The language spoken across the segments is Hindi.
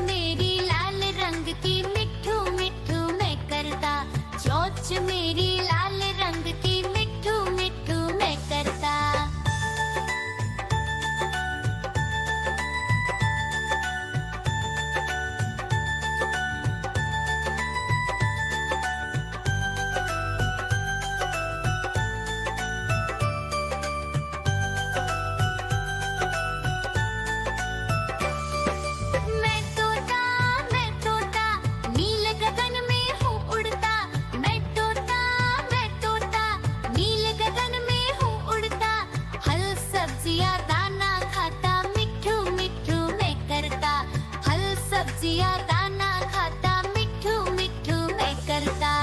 मेरी लाल रंग की मिट्ठू मिट्ठू मैं करता, चोंच मेरी लाल रंग की मिट्ठू मिट्ठू मैं करता। मैं तोता नील गगन में हूँ उड़ता। मैं तोता नील गगन में हूँ उड़ता। हल सब्जियाँ दाना खाता, मिट्ठू मिट्ठू मैं करता। हल सब्जियाँ दाना खाता, मिट्ठू मिट्ठू मैं करता।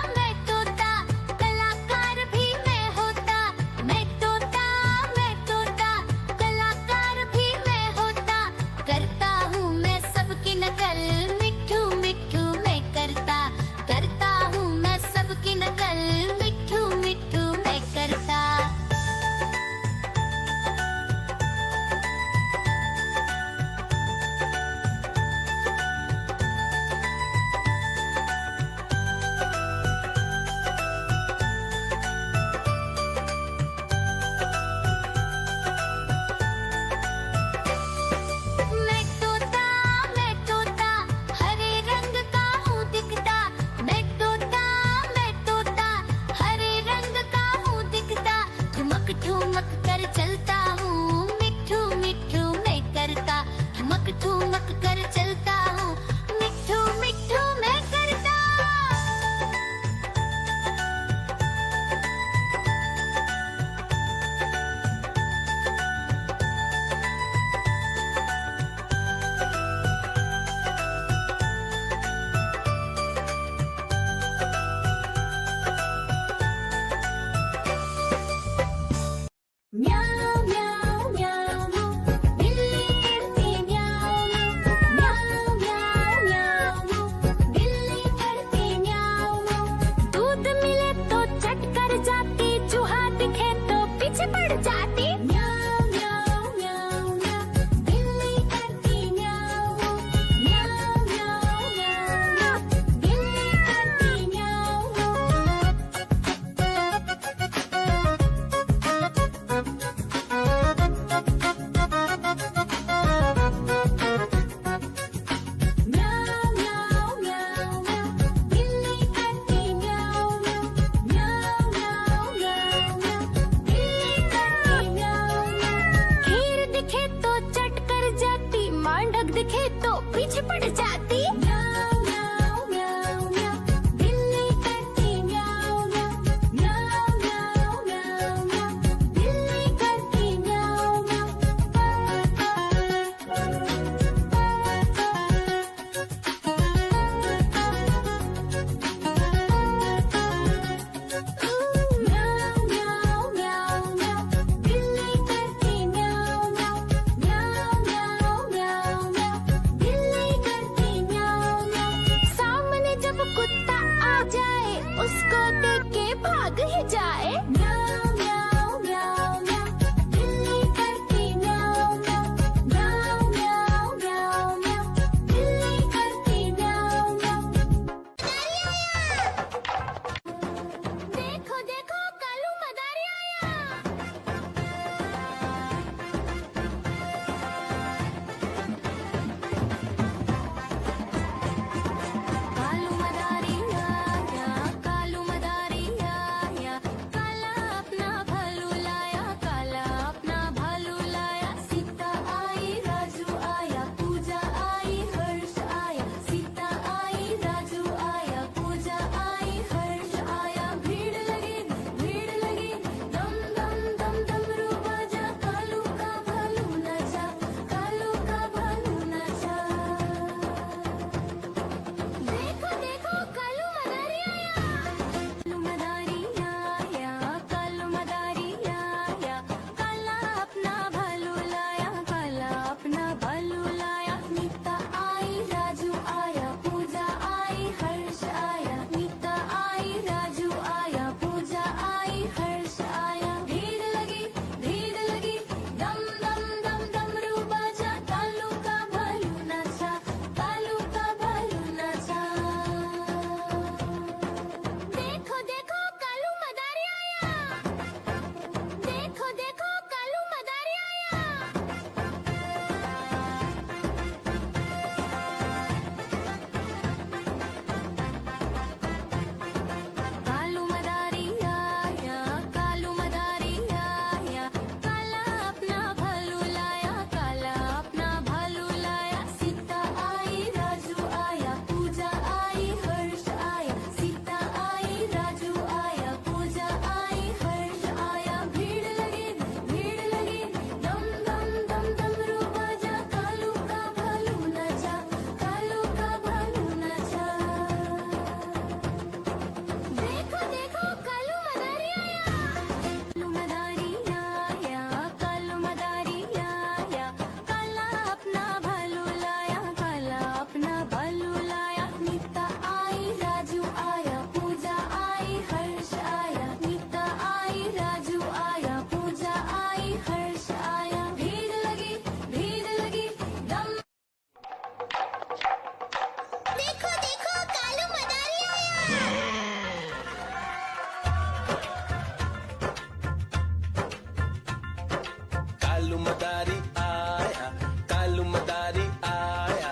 मैं तोता कलाकार भी मैं होता। मैं तोता कलाकार भी मैं होता। करता हूँ मैं सबकी नकल, मिट्ठू मिट्ठू मैं करता। करता हूँ मैं सबकी नकल, मिट्ठू मिट्ठू मैं करता। मैं तोता हरे रंग का हूँ दिखता। मैं तोता हरे रंग का हूँ दिखता। ठुमक ठुमक कर चलता हूँ, मिट्ठू मिट्ठू मैं करता। ठुमक ठुमक कर चलता हूँ, मिट्ठू मिट्ठू मैं करता। म्याऊं म्याऊं म्याऊं बिल्ली करती म्याऊं म्याऊं म्याऊं म्याऊं बिल्ली करती म्याऊं। दूध मिले तो चट कर जाती, चूहा दिखे तो पीछे पड़ जाती। म्याऊं म्याऊं म्याऊं म्याऊं बिल्ली करती म्याऊं म्याऊं म्याऊं म्याऊं बिल्ली करती म्याऊं। म्याऊं म्याऊं म्याऊं म्याऊं बिल्ली करती म्याऊं म्याऊं म्याऊं म्याऊं म्याऊं बिल्ली करती म्याऊं। खीर दिखे तो चट कर जाती, मांडक दिखे तो पीछे पड़ जाती। म्याऊं म्याऊं म्याऊं म्याऊं बिल्ली करती म्याऊं म्याऊं म्याऊं म्याऊं म्याऊं म्याऊं बिल्ली करती म्याऊं म्याऊं म्याऊं म्याऊं म्याऊं बिल्ली करती म्याऊं म्याऊं म्याऊं म्याऊं म्याऊं म्याऊं बिल्ली करती म्याऊं म्याऊं। सामने जब कुत्ता आ जाए, उसको देख के भाग ही जाए। म्याऊं म्याऊं म्याऊं म्याऊं बिल्ली करती म्याऊं म्याऊं म्याऊं म्याऊं म्याऊं म्याऊं बिल्ली करती म्याऊं म्याऊं। देखो देखो कालू मदारी आया। कालू मदारी आया, कालू मदारी आया। मदारी आया, कालू मदारी आया,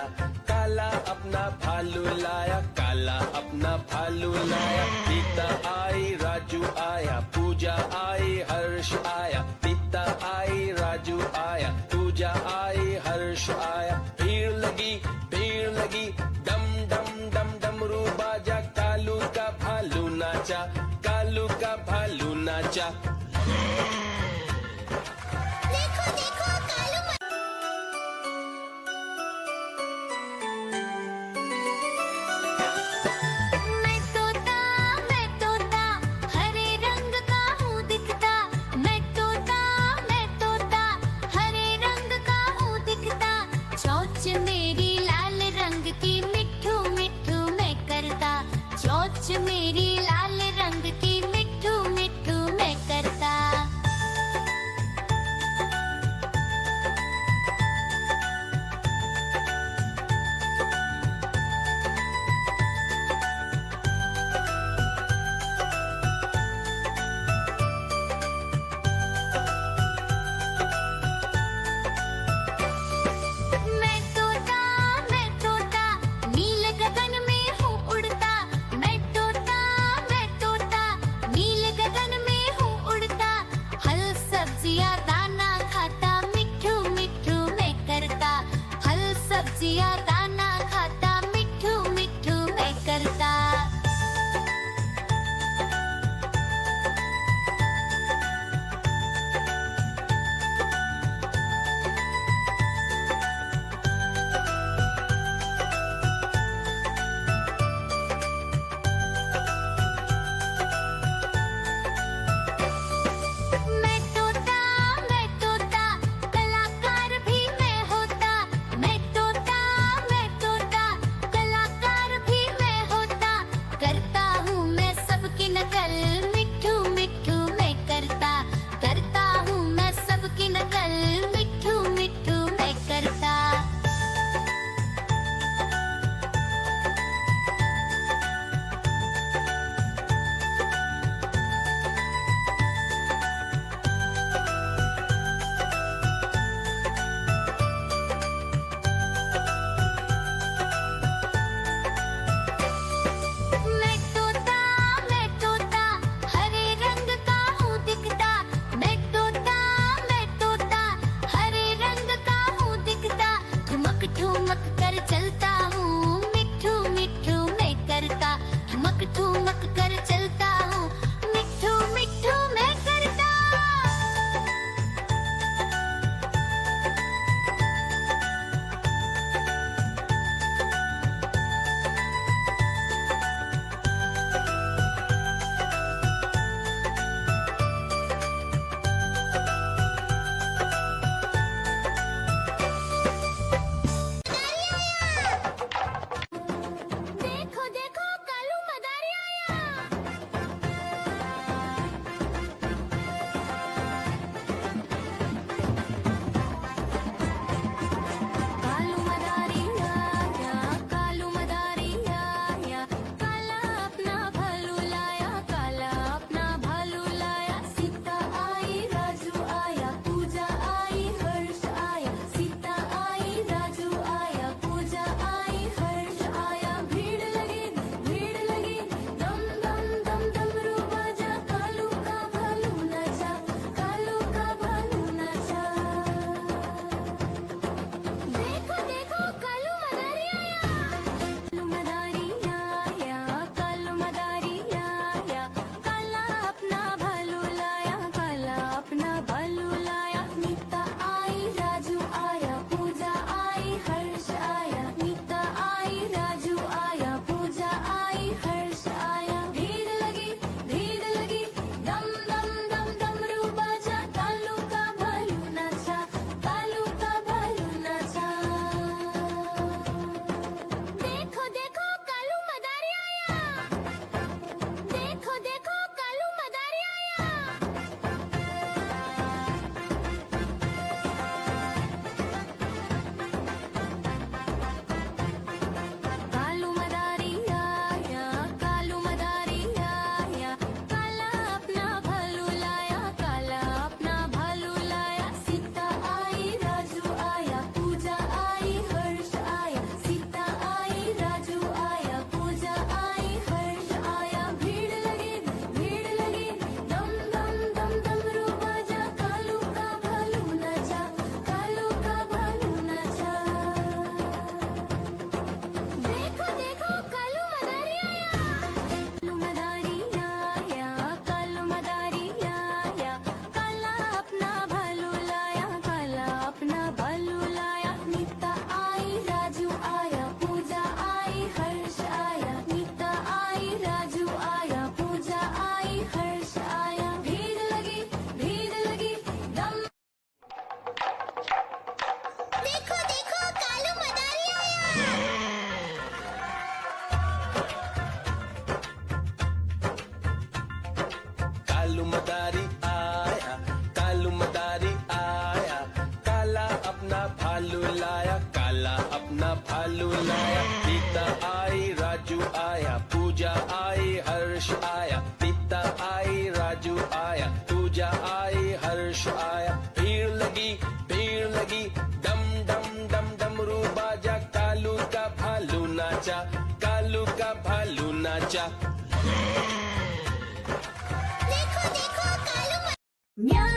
काला अपना भालू लाया, काला अपना भालू लाया। सीता आई, राजू आया, पूजा आई, हर्ष आया, सीता आई, राजू आया, पूजा आई, हर्ष आया। भीड़ लगी, डम डम डम डमरू बाजा, कालू का भालू नाचा, कालू का भालू नाचा। देखो देखो कालू मैं तोता हरे रंग का हूँ दिखता। मैं तोता हरे रंग का हूँ दिखता। चोंच मेरी लाल रंग की मिट्ठू मिट्ठू मैं करता। चोंच मेरी लाल रंग की मिट्ठू मिट्ठू मैं करता। मदारी आया, काला अपना भालू लाया, काला अपना भालू लाया। सीता आई, राजू आया, पूजा आई, हर्ष आया। सीता आई, राजू आया, पूजा आई, हर्ष आया। भीड़ लगी, डम डम डम डमरू बाजा, कालू का भालू नाचा, कालू का भालू नाचा। देखो देखो कालू म्याऊ